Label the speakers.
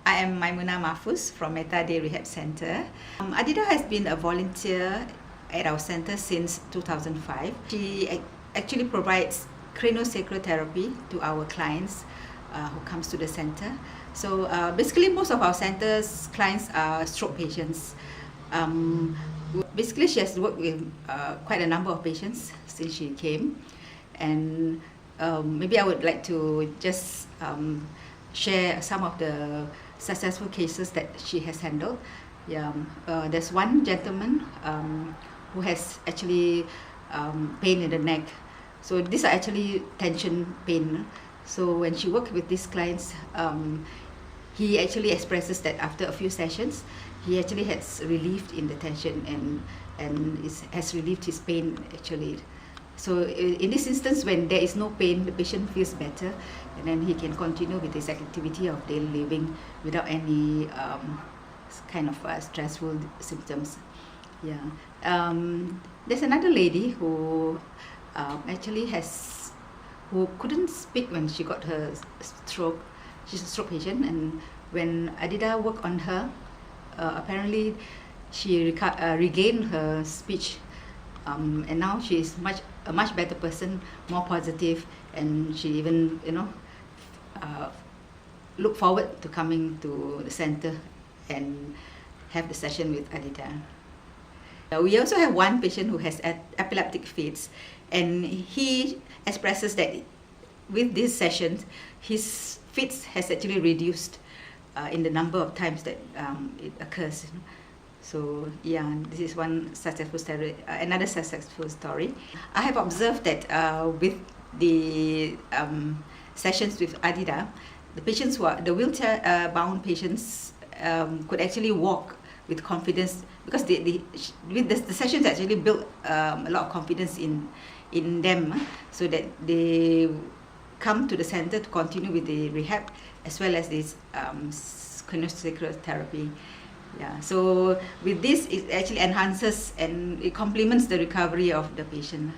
Speaker 1: I am Maimuna Mahfuz from Meta Day Rehab Center. Adida has been a volunteer at our center since 2005. She actually provides craniosacral therapy to our clients who comes to the center. So basically most of our center's clients are stroke patients. Basically she has worked with quite a number of patients since she came, and maybe I would like to just share some of the successful cases that she has handled. There's one gentleman who has actually pain in the neck. So these are actually tension pain. So when she worked with these clients, he actually expresses that after a few sessions, he actually has relieved in the tension and has relieved his pain actually. So in this instance, when there is no pain, the patient feels better, and then he can continue with his activity of daily living without any kind of stressful symptoms. There's another lady who actually who couldn't speak when she got her stroke. She's a stroke patient, and when Adida worked on her, apparently she regained her speech, and now she is a much better person, more positive, and she even look forward to coming to the center and have the session with Adida. We also have one patient who has epileptic fits, and he expresses that with these sessions, his fits has actually reduced in the number of times that it occurs. So this is one successful story. Another successful story. I have observed that with the sessions with Adida, the patients the wheelchair-bound patients could actually walk with confidence, because with the sessions actually built a lot of confidence in them, so that they come to the center to continue with the rehab as well as this craniosacral therapy. So with this, it actually enhances and it complements the recovery of the patient.